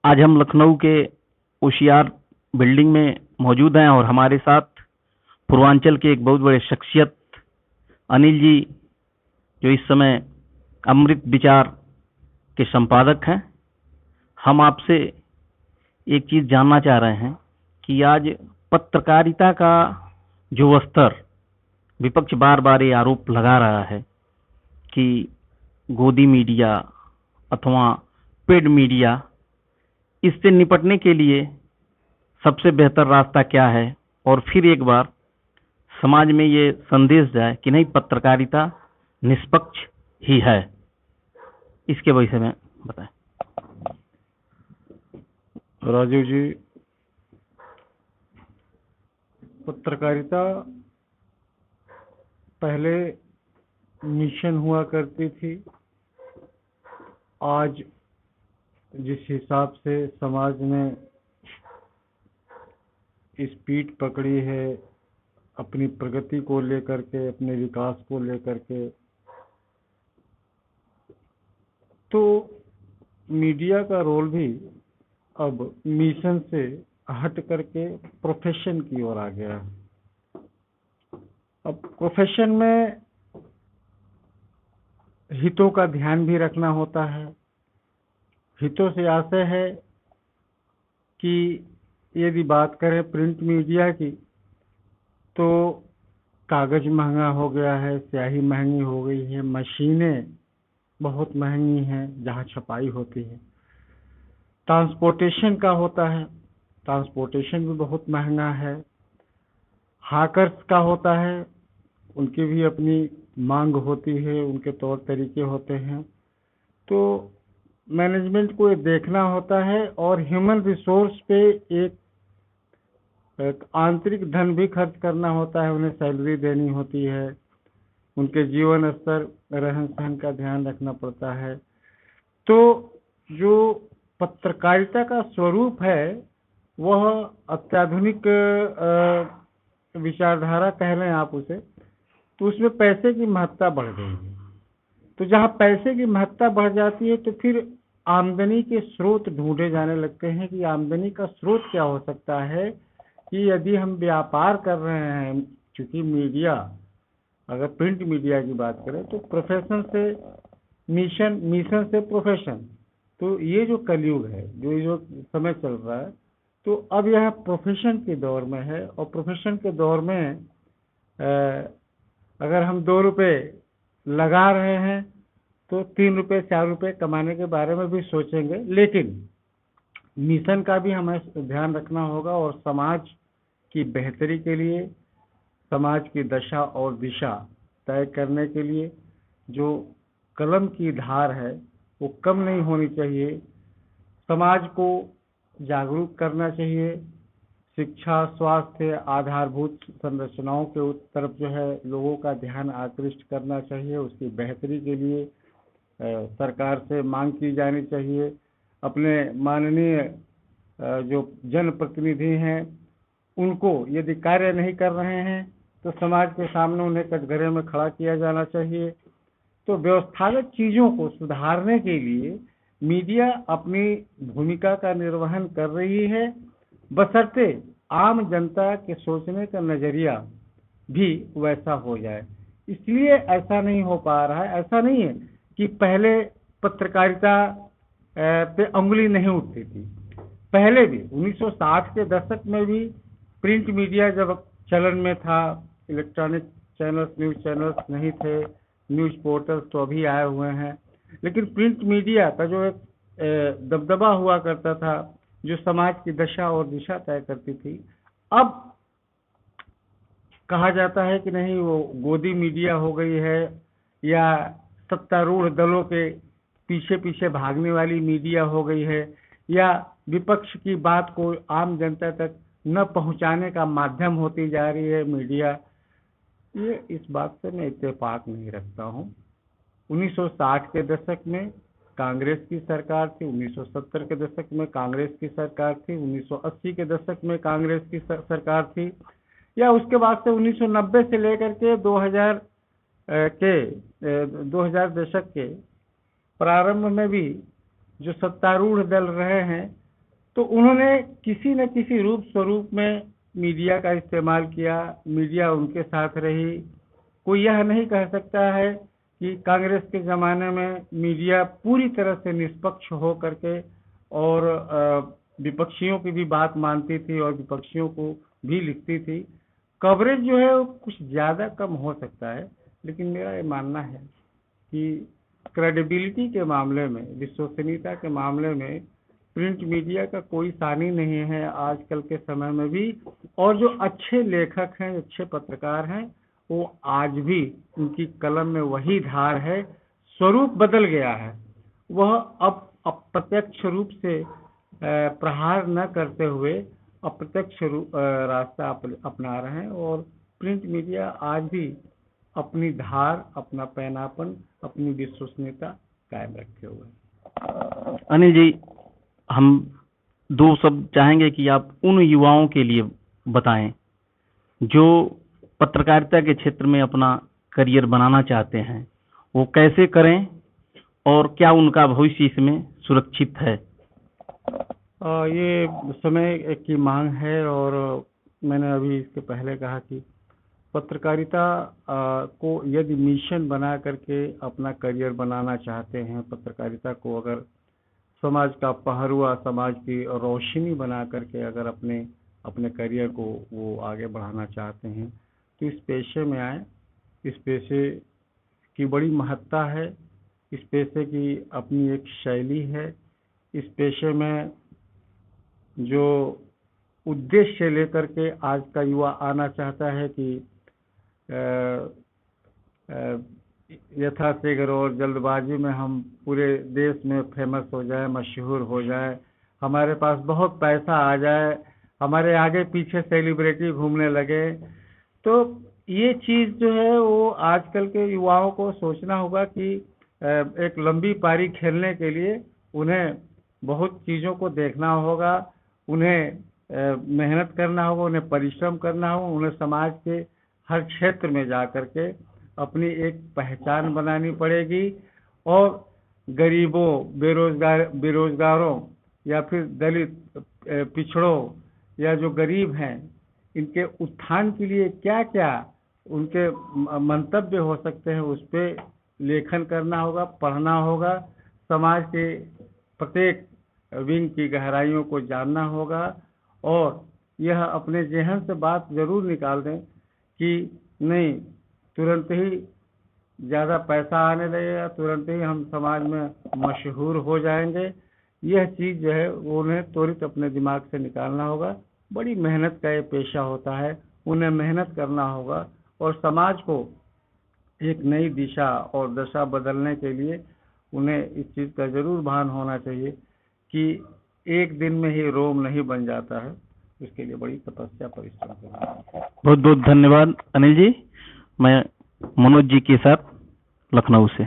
आज हम लखनऊ के होशियार बिल्डिंग में मौजूद हैं और हमारे साथ पूर्वांचल के एक बहुत बड़े शख्सियत अनिल जी, जो इस समय अमृत विचार के संपादक हैं। हम आपसे एक चीज जानना चाह रहे हैं कि आज पत्रकारिता का जो स्तर, विपक्ष बार बार ये आरोप लगा रहा है कि गोदी मीडिया अथवा पेड मीडिया, इससे निपटने के लिए सबसे बेहतर रास्ता क्या है, और फिर एक बार समाज में ये संदेश जाए कि नहीं, पत्रकारिता निष्पक्ष ही है। इसके विषय में बताएं। राजीव जी, पत्रकारिता पहले मिशन हुआ करती थी। आज जिस हिसाब से समाज ने स्पीड पकड़ी है अपनी प्रगति को लेकर के, अपने विकास को लेकर के, तो मीडिया का रोल भी अब मिशन से हट करके प्रोफेशन की ओर आ गया है। अब प्रोफेशन में हितों का ध्यान भी रखना होता है। हितों से आशय है कि यदि बात करें प्रिंट मीडिया की, तो कागज महंगा हो गया है, स्याही महंगी हो गई है, मशीनें बहुत महंगी हैं जहां छपाई होती है। ट्रांसपोर्टेशन का होता है, ट्रांसपोर्टेशन भी बहुत महंगा है। हाकर्स का होता है, उनकी भी अपनी मांग होती है, उनके तौर तरीके होते हैं। तो मैनेजमेंट को ये देखना होता है और ह्यूमन रिसोर्स पे एक आंतरिक धन भी खर्च करना होता है। उन्हें सैलरी देनी होती है, उनके जीवन स्तर, रहन सहन का ध्यान रखना पड़ता है। तो जो पत्रकारिता का स्वरूप है वह अत्याधुनिक विचारधारा कह लें आप उसे, तो उसमें पैसे की महत्ता बढ़ गई है। तो जहाँ पैसे की महत्ता बढ़ जाती है तो फिर आमदनी के स्रोत ढूंढे जाने लगते हैं कि आमदनी का स्रोत क्या हो सकता है। कि यदि हम व्यापार कर रहे हैं, चूंकि मीडिया, अगर प्रिंट मीडिया की बात करें तो प्रोफेशन से मिशन, मिशन से प्रोफेशन, तो ये जो कलयुग है, जो समय चल रहा है, तो अब यह प्रोफेशन के दौर में है। और प्रोफेशन के दौर में अगर हम 2 रुपये लगा रहे हैं तो 3 रुपये 4 रुपये कमाने के बारे में भी सोचेंगे। लेकिन मिशन का भी हमें ध्यान रखना होगा और समाज की बेहतरी के लिए, समाज की दशा और दिशा तय करने के लिए जो कलम की धार है वो कम नहीं होनी चाहिए। समाज को जागरूक करना चाहिए। शिक्षा, स्वास्थ्य, आधारभूत संरचनाओं के तरफ जो है लोगों का ध्यान आकृष्ट करना चाहिए। उसकी बेहतरी के लिए सरकार से मांग की जानी चाहिए। अपने माननीय जो जनप्रतिनिधि हैं उनको यदि कार्य नहीं कर रहे हैं तो समाज के सामने उन्हें कटघरे में खड़ा किया जाना चाहिए। तो व्यवस्थागत चीज़ों को सुधारने के लिए मीडिया अपनी भूमिका का निर्वहन कर रही है, बशर्ते आम जनता के सोचने का नज़रिया भी वैसा हो जाए। इसलिए ऐसा नहीं हो पा रहा है। ऐसा नहीं है कि पहले पत्रकारिता पे अंगुली नहीं उठती थी। पहले भी 1960 के दशक में भी प्रिंट मीडिया जब चलन में था, इलेक्ट्रॉनिक चैनल्स, न्यूज़ चैनल्स नहीं थे, न्यूज़ पोर्टल्स तो अभी आए हुए हैं, लेकिन प्रिंट मीडिया का जो एक दबदबा हुआ करता था, जो समाज की दशा और दिशा तय करती थी, अब कहा जाता है कि नहीं, वो गोदी मीडिया हो गई है, या सत्तारूढ़ दलों के पीछे पीछे भागने वाली मीडिया हो गई है, या विपक्ष की बात को आम जनता तक न पहुंचाने का माध्यम होती जा रही है मीडिया। ये इस बात से मैं इत्तेफाक नहीं रखता हूँ। 1960 के दशक में कांग्रेस की सरकार थी, 1970 के दशक में कांग्रेस की सरकार थी, 1980 के दशक में कांग्रेस की सरकार थी, या उसके बाद से 1990 से लेकर के 2000 दशक के प्रारंभ में भी जो सत्तारूढ़ दल रहे हैं तो उन्होंने किसी न किसी रूप स्वरूप में मीडिया का इस्तेमाल किया, मीडिया उनके साथ रही। कोई यह नहीं कह सकता है कि कांग्रेस के ज़माने में मीडिया पूरी तरह से निष्पक्ष हो करके और विपक्षियों की भी बात मानती थी और विपक्षियों को भी लिखती थी। कवरेज जो है वो कुछ ज़्यादा कम हो सकता है, लेकिन मेरा ये मानना है कि क्रेडिबिलिटी के मामले में, विश्वसनीयता के मामले में प्रिंट मीडिया का कोई सानी नहीं है आजकल के समय में भी। और जो अच्छे लेखक हैं, अच्छे पत्रकार हैं, वो आज भी उनकी कलम में वही धार है, स्वरूप बदल गया है। वह अब अप्रत्यक्ष रूप से प्रहार न करते हुए अप्रत्यक्ष रास्ता अपना रहे हैं और प्रिंट मीडिया आज भी अपनी धार, अपना पैनापन, अपनी विश्वसनीयता कायम रखे हुए हैं। अनिल जी, हम दो शब्द चाहेंगे कि आप उन युवाओं के लिए बताएं जो पत्रकारिता के क्षेत्र में अपना करियर बनाना चाहते हैं, वो कैसे करें और क्या उनका भविष्य इसमें सुरक्षित है? ये समय की मांग है और मैंने अभी इसके पहले कहा कि पत्रकारिता को यदि मिशन बना करके अपना करियर बनाना चाहते हैं, पत्रकारिता को अगर समाज का पहरुआ, समाज की रोशनी बना करके अगर अपने करियर को वो आगे बढ़ाना चाहते हैं, तो इस पेशे में आए। इस पेशे की बड़ी महत्ता है, इस पेशे की अपनी एक शैली है। इस पेशे में जो उद्देश्य लेकर के आज का युवा आना चाहता है कि यथाशीघ्र और जल्दबाजी में हम पूरे देश में फेमस हो जाए, मशहूर हो जाए, हमारे पास बहुत पैसा आ जाए, हमारे आगे पीछे सेलिब्रिटी घूमने लगे, तो ये चीज़ जो है वो आजकल के युवाओं को सोचना होगा कि एक लंबी पारी खेलने के लिए उन्हें बहुत चीज़ों को देखना होगा, उन्हें मेहनत करना होगा, उन्हें परिश्रम करना होगा, उन्हें समाज के हर क्षेत्र में जा कर के अपनी एक पहचान बनानी पड़ेगी और गरीबों, बेरोजगारों या फिर दलित, पिछड़ों या जो गरीब हैं, इनके उत्थान के लिए क्या क्या उनके मंतव्य हो सकते हैं, उस पर लेखन करना होगा, पढ़ना होगा, समाज के प्रत्येक विंग की गहराइयों को जानना होगा और यह अपने ज़हन से बात ज़रूर निकाल दें कि नहीं तुरंत ही ज़्यादा पैसा आने लगेगा, तुरंत ही हम समाज में मशहूर हो जाएंगे। यह चीज़ जो है वो उन्हें त्वरित अपने दिमाग से निकालना होगा। बड़ी मेहनत का ये पेशा होता है, उन्हें मेहनत करना होगा और समाज को एक नई दिशा और दशा बदलने के लिए उन्हें इस चीज़ का ज़रूर भान होना चाहिए कि एक दिन में ही रोम नहीं बन जाता है, इसके लिए बड़ी तपस्या परिश्रम करना है। बहुत बहुत धन्यवाद अनिल जी। मैं मनोज जी के साथ लखनऊ से।